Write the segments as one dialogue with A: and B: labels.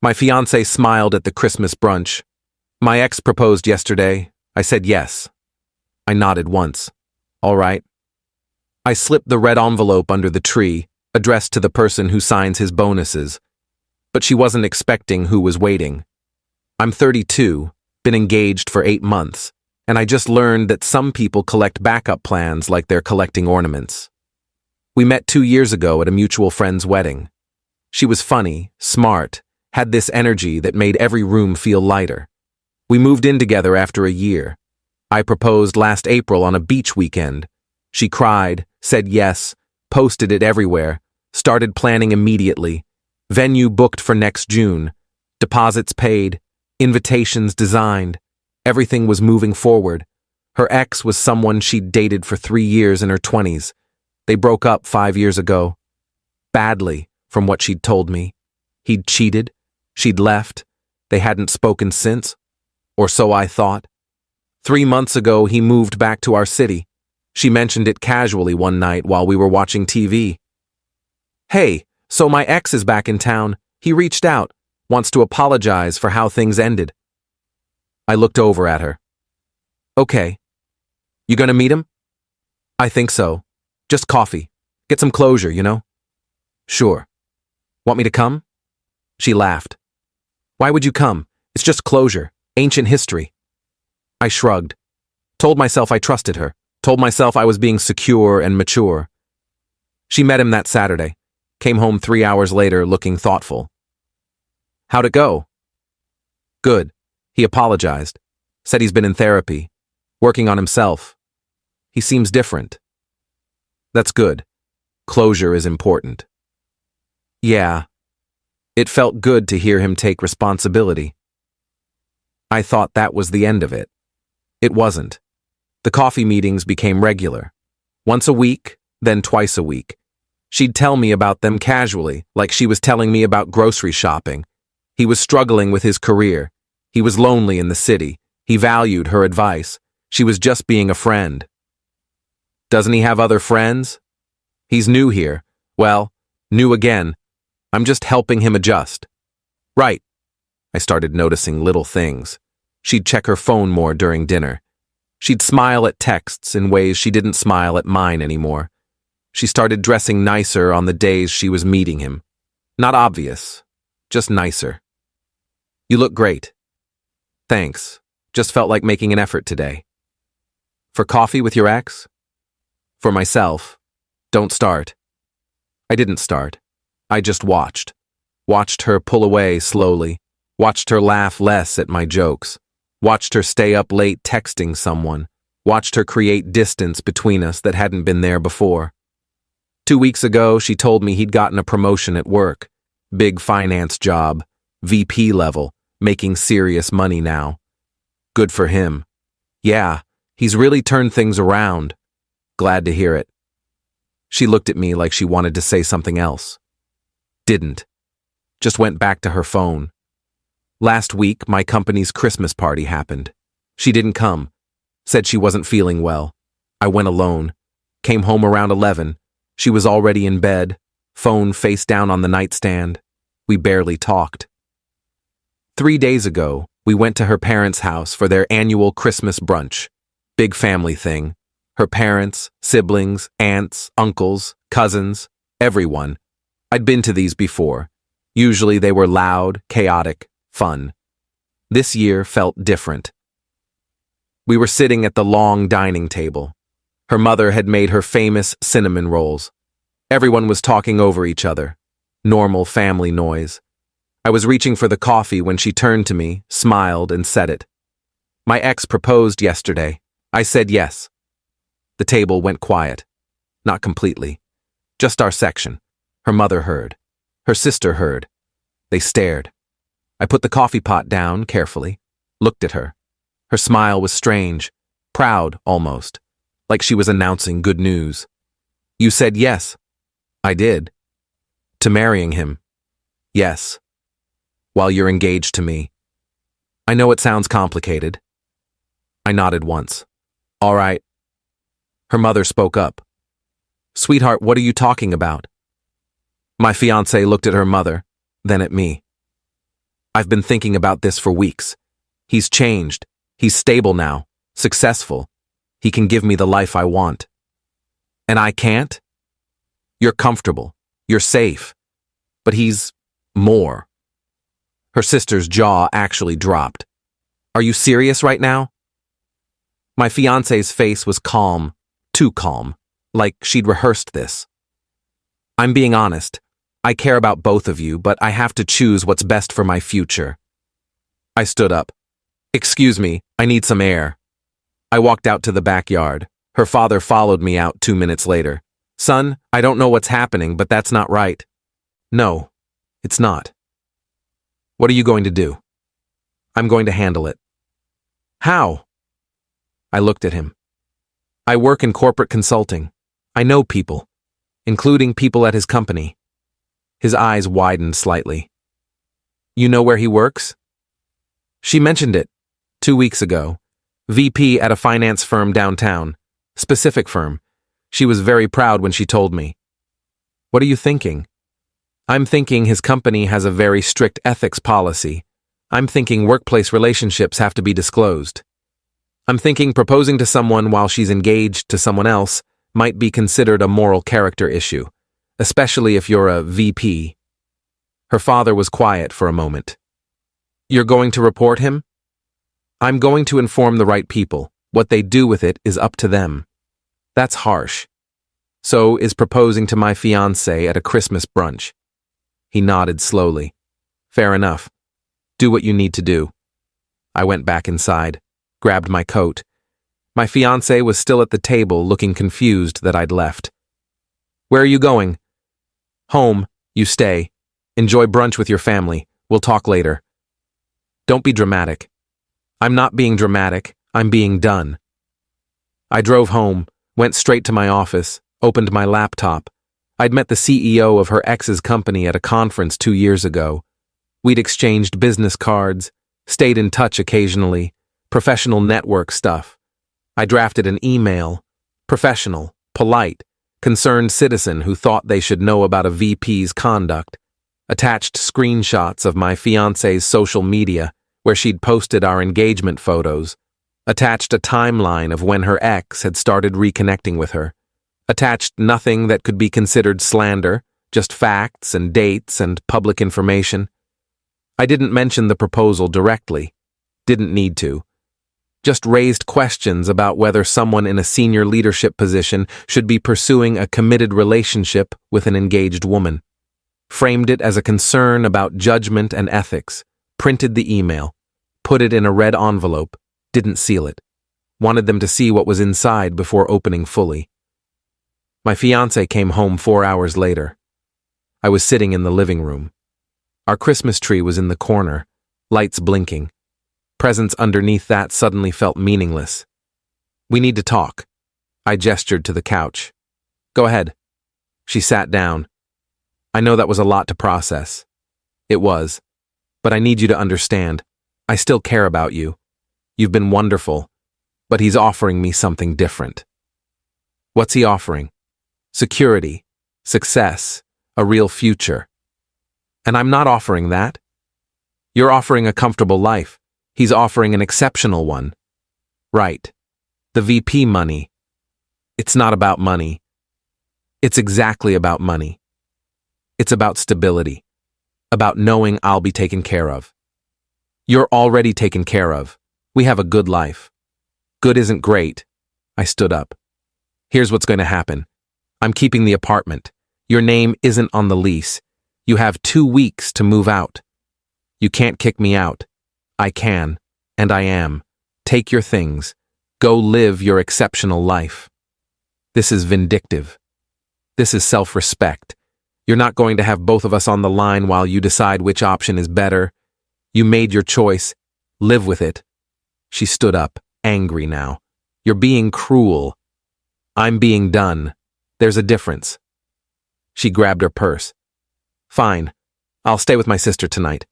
A: My fiancé smiled at the Christmas brunch. My ex proposed yesterday. I said yes. I nodded once. All right. I slipped the red envelope under the tree, addressed to the person who signs his bonuses. But she wasn't expecting who was waiting. I'm 32, been engaged for 8 months, and I just learned that some people collect backup plans like they're collecting ornaments. We met 2 years ago at a mutual friend's wedding. She was funny, smart, had this energy that made every room feel lighter. We moved in together after a year. I proposed last April on a beach weekend. She cried, said yes, posted it everywhere, started planning immediately. Venue booked for next June. Deposits paid. Invitations designed. Everything was moving forward. Her ex was someone she'd dated for 3 years in her 20s. They broke up 5 years ago. Badly, from what she'd told me. He'd cheated. She'd left. They hadn't spoken since. Or so I thought. 3 months ago, he moved back to our city. She mentioned it casually one night while we were watching TV. Hey, so my ex is back in town. He reached out, wants to apologize for how things ended. I looked over at her. Okay. You gonna meet him? I think so. Just coffee. Get some closure, you know? Sure. Want me to come? She laughed. Why would you come? It's just closure. Ancient history. I shrugged. Told myself I trusted her. Told myself I was being secure and mature. She met him that Saturday. Came home 3 hours later looking thoughtful. How'd it go? Good. He apologized. Said he's been in therapy. Working on himself. He seems different. That's good. Closure is important. Yeah. It felt good to hear him take responsibility. I thought that was the end of it. It wasn't. The coffee meetings became regular. Once a week, then twice a week. She'd tell me about them casually, like she was telling me about grocery shopping. He was struggling with his career. He was lonely in the city. He valued her advice. She was just being a friend. Doesn't he have other friends? He's new here. Well, new again. I'm just helping him adjust. Right. I started noticing little things. She'd check her phone more during dinner. She'd smile at texts in ways she didn't smile at mine anymore. She started dressing nicer on the days she was meeting him. Not obvious, just nicer. You look great. Thanks. Just felt like making an effort today. For coffee with your ex? For myself. Don't start. I didn't start. I just watched. Watched her pull away slowly. Watched her laugh less at my jokes. Watched her stay up late texting someone. Watched her create distance between us that hadn't been there before. 2 weeks ago, she told me he'd gotten a promotion at work. Big finance job. VP level. Making serious money now. Good for him. Yeah, he's really turned things around. Glad to hear it. She looked at me like she wanted to say something else. Didn't. Just went back to her phone. Last week, my company's Christmas party happened. She didn't come. Said she wasn't feeling well. I went alone. Came home around 11. She was already in bed, phone face down on the nightstand. We barely talked. 3 days ago, we went to her parents' house for their annual Christmas brunch. Big family thing. Her parents, siblings, aunts, uncles, cousins, everyone. I'd been to these before. Usually they were loud, chaotic, fun. This year felt different. We were sitting at the long dining table. Her mother had made her famous cinnamon rolls. Everyone was talking over each other. Normal family noise. I was reaching for the coffee when she turned to me, smiled, and said it. My ex proposed yesterday. I said yes. The table went quiet. Not completely. Just our section. Her mother heard. Her sister heard. They stared. I put the coffee pot down carefully, looked at her. Her smile was strange, proud almost, like she was announcing good news. You said yes. I did. To marrying him. Yes. While you're engaged to me. I know it sounds complicated. I nodded once. All right. Her mother spoke up. Sweetheart, what are you talking about? My fiancé looked at her mother, then at me. I've been thinking about this for weeks. He's changed. He's stable now, successful. He can give me the life I want. And I can't? You're comfortable. You're safe. But he's more. Her sister's jaw actually dropped. Are you serious right now? My fiancé's face was calm, too calm, like she'd rehearsed this. I'm being honest. I care about both of you, but I have to choose what's best for my future. I stood up. Excuse me, I need some air. I walked out to the backyard. Her father followed me out 2 minutes later. Son, I don't know what's happening, but that's not right. No, it's not. What are you going to do? I'm going to handle it. How? I looked at him. I work in corporate consulting. I know people, including people at his company. His eyes widened slightly. You know where he works? She mentioned it 2 weeks ago. VP at a finance firm downtown. Specific firm. She was very proud when she told me. What are you thinking? I'm thinking his company has a very strict ethics policy. I'm thinking workplace relationships have to be disclosed. I'm thinking proposing to someone while she's engaged to someone else might be considered a moral character issue, especially if you're a VP. Her father was quiet for a moment. You're going to report him? I'm going to inform the right people. What they do with it is up to them. That's harsh. So is proposing to my fiancée at a Christmas brunch. He nodded slowly. Fair enough. Do what you need to do. I went back inside, grabbed my coat. My fiancé was still at the table, looking confused that I'd left. Where are you going? Home. You stay. Enjoy brunch with your family. We'll talk later. Don't be dramatic. I'm not being dramatic. I'm being done. I drove home, went straight to my office, opened my laptop. I'd met the CEO of her ex's company at a conference 2 years ago. We'd exchanged business cards, stayed in touch occasionally, professional network stuff. I drafted an email, professional, polite, concerned citizen who thought they should know about a VP's conduct, attached screenshots of my fiancé's social media where she'd posted our engagement photos, attached a timeline of when her ex had started reconnecting with her, attached nothing that could be considered slander, just facts and dates and public information. I didn't mention the proposal directly, didn't need to. Just raised questions about whether someone in a senior leadership position should be pursuing a committed relationship with an engaged woman. Framed it as a concern about judgment and ethics, printed the email, put it in a red envelope, didn't seal it. Wanted them to see what was inside before opening fully. My fiancé came home 4 hours later. I was sitting in the living room. Our Christmas tree was in the corner, lights blinking. Presents underneath that suddenly felt meaningless. We need to talk. I gestured to the couch. Go ahead. She sat down. I know that was a lot to process. It was. But I need you to understand. I still care about you. You've been wonderful. But he's offering me something different. What's he offering? Security, success, a real future. And I'm not offering that. You're offering a comfortable life. He's offering an exceptional one. Right. The VP money. It's not about money. It's exactly about money. It's about stability. About knowing I'll be taken care of. You're already taken care of. We have a good life. Good isn't great. I stood up. Here's what's going to happen. I'm keeping the apartment. Your name isn't on the lease. You have 2 weeks to move out. You can't kick me out. I can, and I am. Take your things. Go live your exceptional life. This is vindictive. This is self-respect. You're not going to have both of us on the line while you decide which option is better. You made your choice. Live with it. She stood up, angry now. You're being cruel. I'm being done. There's a difference. She grabbed her purse. Fine. I'll stay with my sister tonight.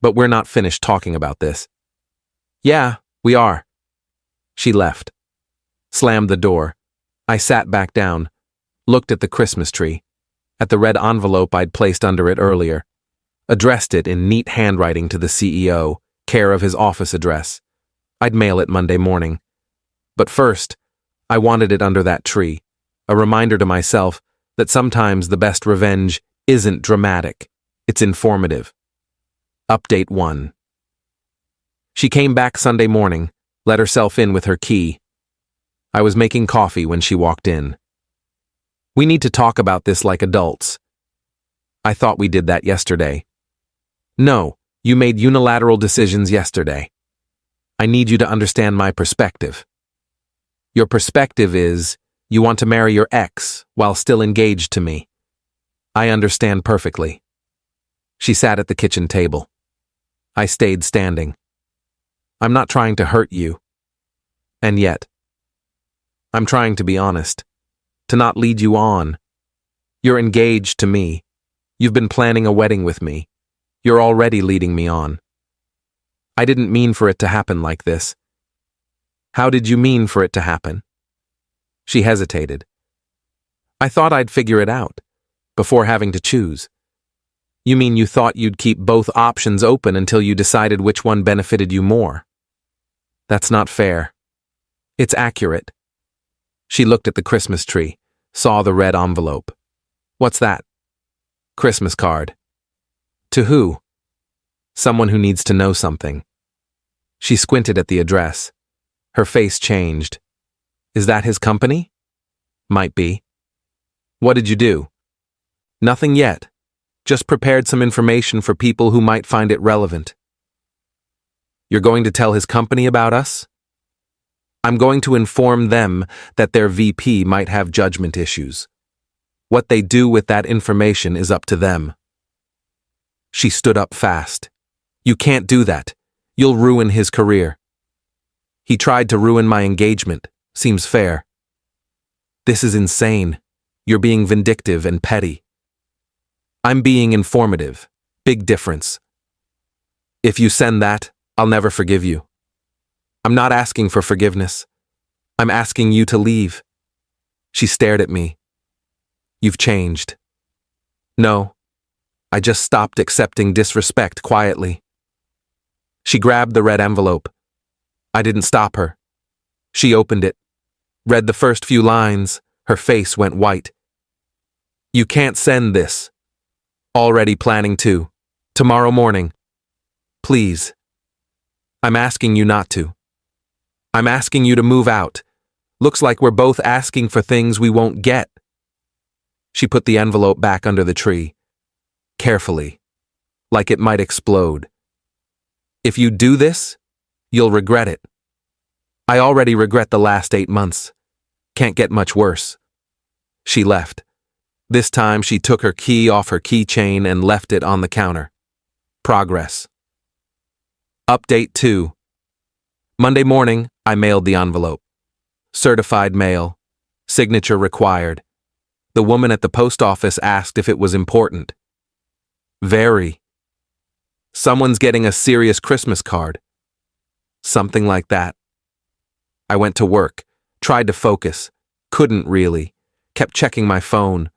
A: But we're not finished talking about this. Yeah, we are. She left. Slammed the door. I sat back down, looked at the Christmas tree, at the red envelope I'd placed under it earlier. addressed it in neat handwriting to the CEO, care of his office address. I'd mail it Monday morning. But first, I wanted it under that tree, a reminder to myself that sometimes the best revenge isn't dramatic, it's informative. Update 1. She came back Sunday morning, let herself in with her key. I was making coffee when she walked in. We need to talk about this like adults. I thought we did that yesterday. No, you made unilateral decisions yesterday. I need you to understand my perspective. Your perspective is, you want to marry your ex while still engaged to me. I understand perfectly. She sat at the kitchen table. I stayed standing. I'm not trying to hurt you. And yet, I'm trying to be honest, to not lead you on. You're engaged to me. You've been planning a wedding with me. You're already leading me on. I didn't mean for it to happen like this. How did you mean for it to happen? She hesitated. I thought I'd figure it out, before having to choose. You mean you thought you'd keep both options open until you decided which one benefited you more? That's not fair. It's accurate. She looked at the Christmas tree, saw the red envelope. What's that? Christmas card. To who? Someone who needs to know something. She squinted at the address. Her face changed. Is that his company? Might be. What did you do? Nothing yet. Just prepared some information for people who might find it relevant. You're going to tell his company about us? I'm going to inform them that their VP might have judgment issues. What they do with that information is up to them. She stood up fast. You can't do that. You'll ruin his career. He tried to ruin my engagement. Seems fair. This is insane. You're being vindictive and petty. I'm being informative. Big difference. If you send that, I'll never forgive you. I'm not asking for forgiveness. I'm asking you to leave. She stared at me. You've changed. No, I just stopped accepting disrespect quietly. She grabbed the red envelope. I didn't stop her. She opened it, read the first few lines. Her face went white. You can't send this. Already planning to. Tomorrow morning. Please. I'm asking you not to. I'm asking you to move out. Looks like we're both asking for things we won't get. She put the envelope back under the tree. Carefully. Like it might explode. If you do this, you'll regret it. I already regret the last 8 months. Can't get much worse. She left. This time she took her key off her keychain and left it on the counter. Progress. Update 2. Monday morning, I mailed the envelope. Certified mail. Signature required. The woman at the post office asked if it was important. Very. Someone's getting a serious Christmas card. Something like that. I went to work, tried to focus, couldn't really, kept checking my phone.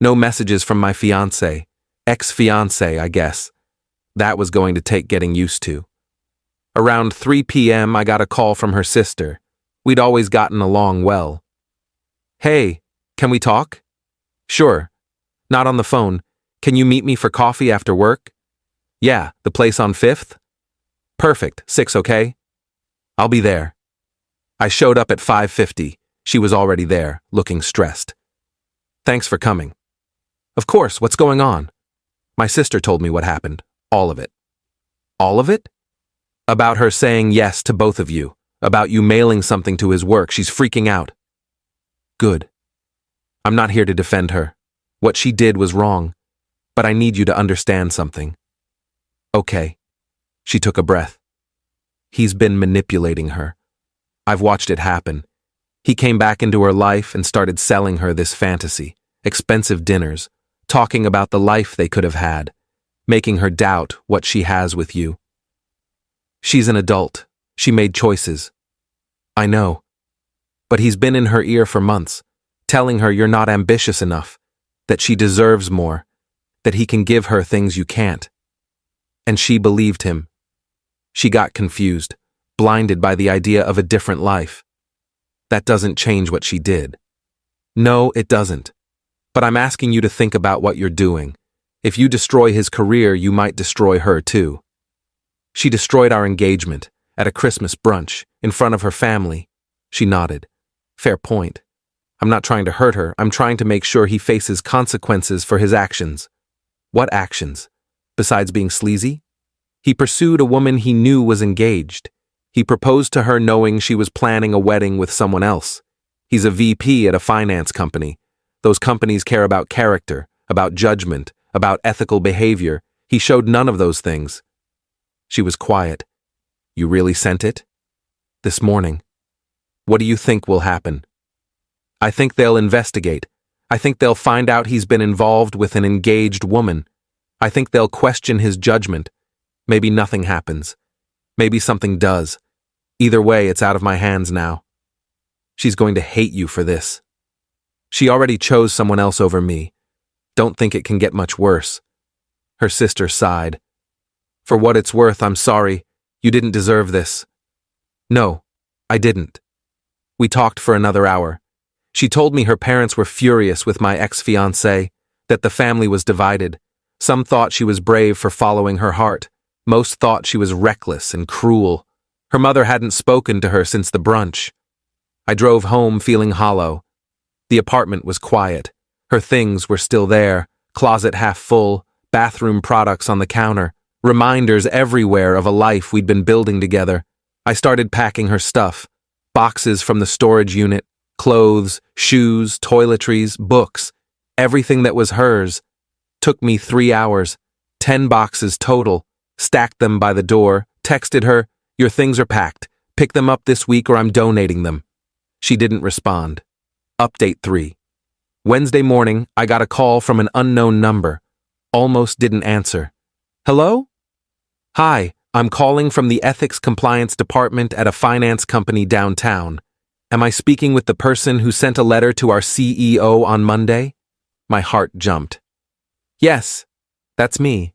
A: No messages from my fiancé, ex-fiancé, I guess. That was going to take getting used to. Around 3 p.m., I got a call from her sister. We'd always gotten along well. Hey, can we talk? Sure. Not on the phone. Can you meet me for coffee after work? Yeah, the place on 5th? Perfect, 6, okay? I'll be there. I showed up at 5:50. She was already there, looking stressed. Thanks for coming. Of course, what's going on? My sister told me what happened. All of it. All of it? About her saying yes to both of you. About you mailing something to his work. She's freaking out. Good. I'm not here to defend her. What she did was wrong. But I need you to understand something. Okay. She took a breath. He's been manipulating her. I've watched it happen. He came back into her life and started selling her this fantasy, expensive dinners, talking about the life they could have had, making her doubt what she has with you. She's an adult. She made choices. I know. But he's been in her ear for months, telling her you're not ambitious enough, that she deserves more, that he can give her things you can't. And she believed him. She got confused, blinded by the idea of a different life. That doesn't change what she did. No, it doesn't. But I'm asking you to think about what you're doing. If you destroy his career, you might destroy her too. She destroyed our engagement at a Christmas brunch in front of her family. She nodded. Fair point. I'm not trying to hurt her. I'm trying to make sure he faces consequences for his actions. What actions? Besides being sleazy? He pursued a woman he knew was engaged. He proposed to her knowing she was planning a wedding with someone else. He's a VP at a finance company. Those companies care about character, about judgment, about ethical behavior. He showed none of those things. She was quiet. You really sent it? This morning. What do you think will happen? I think they'll investigate. I think they'll find out he's been involved with an engaged woman. I think they'll question his judgment. Maybe nothing happens. Maybe something does. Either way, it's out of my hands now. She's going to hate you for this. She already chose someone else over me. Don't think it can get much worse. Her sister sighed. For what it's worth, I'm sorry. You didn't deserve this. No, I didn't. We talked for another hour. She told me her parents were furious with my ex-fiancé, that the family was divided. Some thought she was brave for following her heart. Most thought she was reckless and cruel. Her mother hadn't spoken to her since the brunch. I drove home feeling hollow. The apartment was quiet. Her things were still there, closet half full, bathroom products on the counter, reminders everywhere of a life we'd been building together. I started packing her stuff. Boxes from the storage unit, clothes, shoes, toiletries, books, everything that was hers. Took me 3 hours, 10 boxes total, stacked them by the door, texted her, "Your things are packed. Pick them up this week or I'm donating them." She didn't respond. Update 3. Wednesday morning, I got a call from an unknown number. Almost didn't answer. Hello? Hi, I'm calling from the Ethics Compliance Department at a finance company downtown. Am I speaking with the person who sent a letter to our CEO on Monday? My heart jumped. Yes, that's me.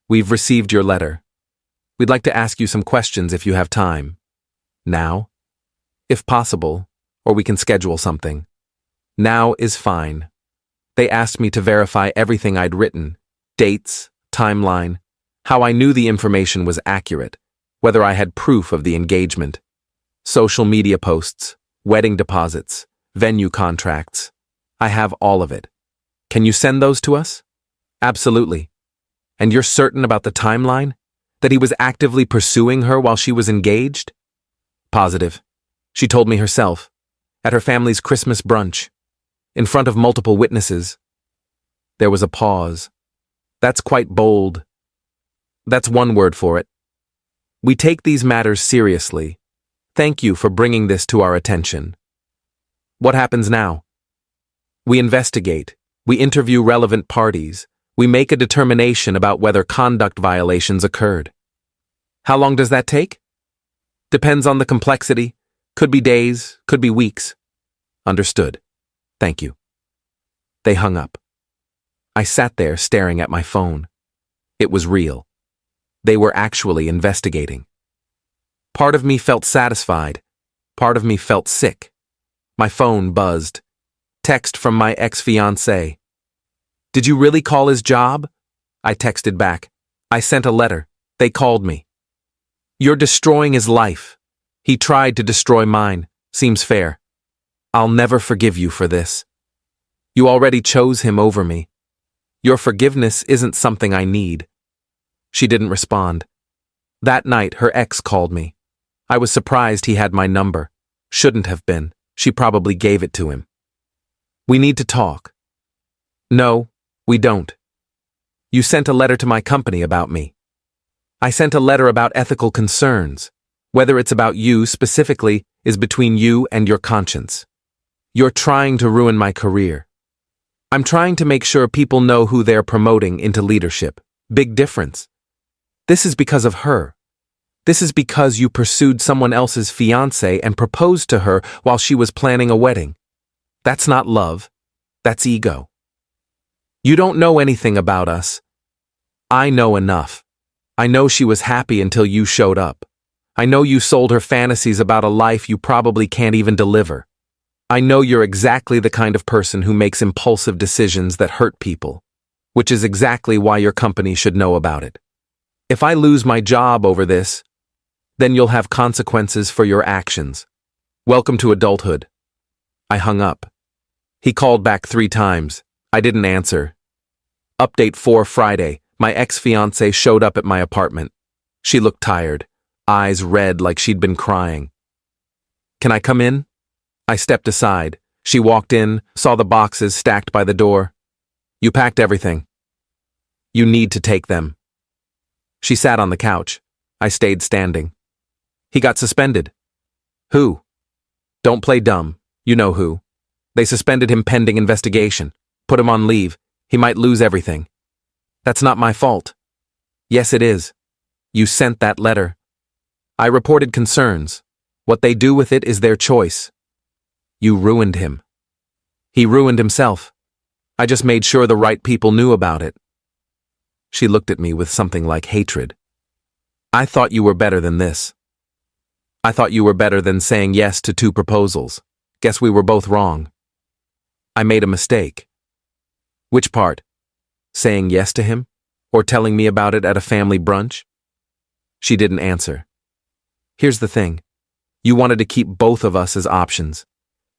A: We've received your letter. We'd like to ask you some questions if you have time. Now? If possible, or we can schedule something. Now is fine. They asked me to verify everything I'd written, dates, timeline, how I knew the information was accurate, whether I had proof of the engagement, social media posts, wedding deposits, venue contracts. I have all of it. Can you send those to us? Absolutely. And you're certain about the timeline? That he was actively pursuing her while she was engaged? Positive. She told me herself, at her family's Christmas brunch, in front of multiple witnesses. There was a pause. That's quite bold. That's one word for it. We take these matters seriously. Thank you for bringing this to our attention. What happens now? We investigate. We interview relevant parties. We make a determination about whether conduct violations occurred. How long does that take? Depends on the complexity. Could be days, could be weeks. Understood. Thank you. They hung up. I sat there staring at my phone. It was real. They were actually investigating. Part of me felt satisfied. Part of me felt sick. My phone buzzed. Text from my ex-fiancé. Did you really call his job? I texted back. I sent a letter. They called me. You're destroying his life. He tried to destroy mine. Seems fair. I'll never forgive you for this. You already chose him over me. Your forgiveness isn't something I need. She didn't respond. That night, her ex called me. I was surprised he had my number. Shouldn't have been. She probably gave it to him. We need to talk. No, we don't. You sent a letter to my company about me. I sent a letter about ethical concerns. Whether it's about you specifically is between you and your conscience. You're trying to ruin my career. I'm trying to make sure people know who they're promoting into leadership. Big difference. This is because of her. This is because you pursued someone else's fiancé and proposed to her while she was planning a wedding. That's not love. That's ego. You don't know anything about us. I know enough. I know she was happy until you showed up. I know you sold her fantasies about a life you probably can't even deliver. I know you're exactly the kind of person who makes impulsive decisions that hurt people, which is exactly why your company should know about it. If I lose my job over this, then you'll have consequences for your actions. Welcome to adulthood. I hung up. He called back 3 times. I didn't answer. Update 4 Friday. My ex-fiancée showed up at my apartment. She looked tired, eyes red like she'd been crying. Can I come in? I stepped aside. She walked in, saw the boxes stacked by the door. You packed everything. You need to take them. She sat on the couch. I stayed standing. He got suspended. Who? Don't play dumb. You know who. They suspended him pending investigation. Put him on leave. He might lose everything. That's not my fault. Yes, it is. You sent that letter. I reported concerns. What they do with it is their choice. You ruined him. He ruined himself. I just made sure the right people knew about it. She looked at me with something like hatred. I thought you were better than this. I thought you were better than saying yes to 2 proposals. Guess we were both wrong. I made a mistake. Which part? Saying yes to him? Or telling me about it at a family brunch? She didn't answer. Here's the thing. You wanted to keep both of us as options.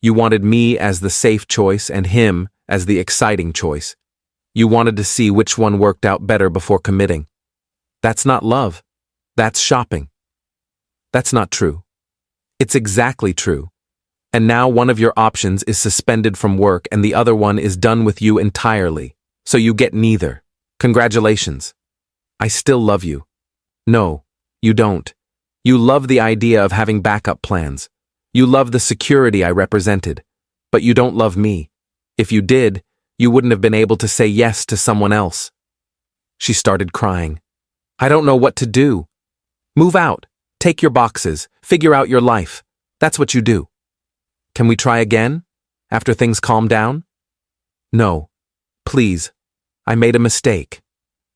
A: You wanted me as the safe choice and him as the exciting choice. You wanted to see which one worked out better before committing. That's not love. That's shopping. That's not true. It's exactly true. And now one of your options is suspended from work and the other one is done with you entirely. So you get neither. Congratulations. I still love you. No, you don't. You love the idea of having backup plans. You love the security I represented. But you don't love me. If you did, you wouldn't have been able to say yes to someone else. She started crying. I don't know what to do. Move out. Take your boxes. Figure out your life. That's what you do. Can we try again? After things calm down? No. Please. I made a mistake.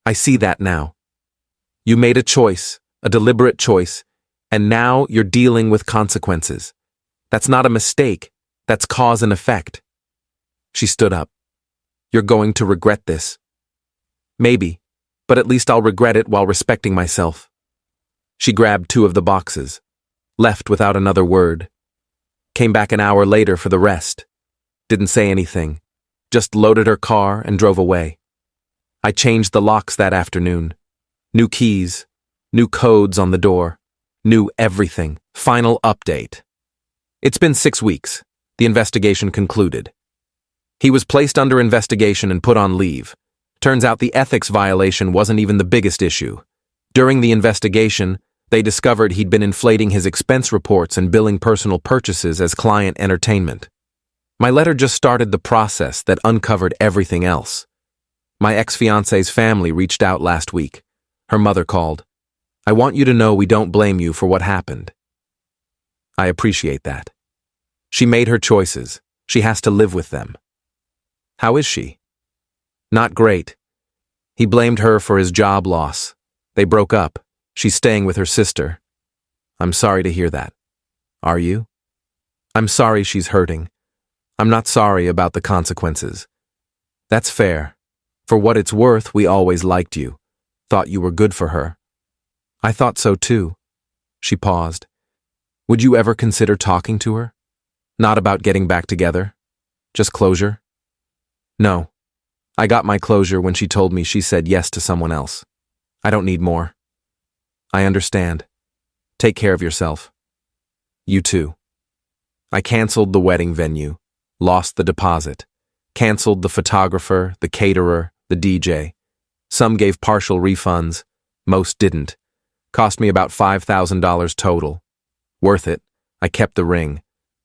A: I see that now. You made a choice, a deliberate choice, and now you're dealing with consequences. That's not a mistake. That's cause and effect. She stood up. You're going to regret this. Maybe, but at least I'll regret it while respecting myself. She grabbed 2 of the boxes, left without another word. Came back an hour later for the rest. Didn't say anything, just loaded her car and drove away. I changed the locks that afternoon. New keys, new codes on the door, new everything. Final update. It's been 6 weeks. The investigation concluded. He was placed under investigation and put on leave. Turns out the ethics violation wasn't even the biggest issue. During the investigation, they discovered he'd been inflating his expense reports and billing personal purchases as client entertainment. My letter just started the process that uncovered everything else. My ex-fiancée's family reached out last week. Her mother called. I want you to know we don't blame you for what happened. I appreciate that. She made her choices. She has to live with them. How is she? Not great. He blamed her for his job loss. They broke up. She's staying with her sister. I'm sorry to hear that. Are you? I'm sorry she's hurting. I'm not sorry about the consequences. That's fair. For what it's worth, we always liked you. Thought you were good for her. I thought so too. She paused. Would you ever consider talking to her? Not about getting back together? Just closure? No. I got my closure when she told me she said yes to someone else. I don't need more. I understand. Take care of yourself. You too. I canceled the wedding venue, lost the deposit, canceled the photographer, the caterer, the DJ. Some gave partial refunds, most didn't. Cost me about $5,000 total. Worth it. I kept the ring.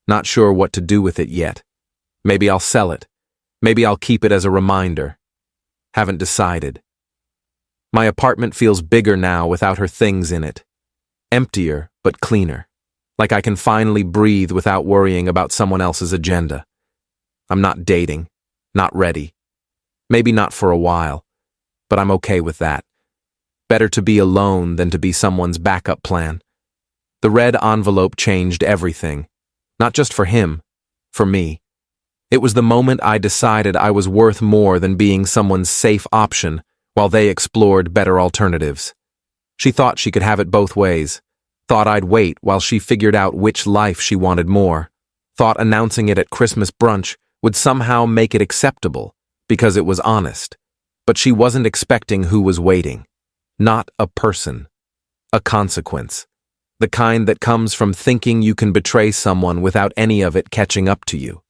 A: Not sure what to do with it yet. Maybe I'll sell it. Maybe I'll keep it as a reminder. Haven't decided. My apartment feels bigger now without her things in it. Emptier, but cleaner. Like I can finally breathe without worrying about someone else's agenda. I'm not dating. Not ready. Maybe not for a while. But I'm okay with that. Better to be alone than to be someone's backup plan. The red envelope changed everything. Not just for him, for me. It was the moment I decided I was worth more than being someone's safe option while they explored better alternatives. She thought she could have it both ways. Thought I'd wait while she figured out which life she wanted more. Thought announcing it at Christmas brunch would somehow make it acceptable because it was honest. But she wasn't expecting who was waiting. Not a person. A consequence. The kind that comes from thinking you can betray someone without any of it catching up to you.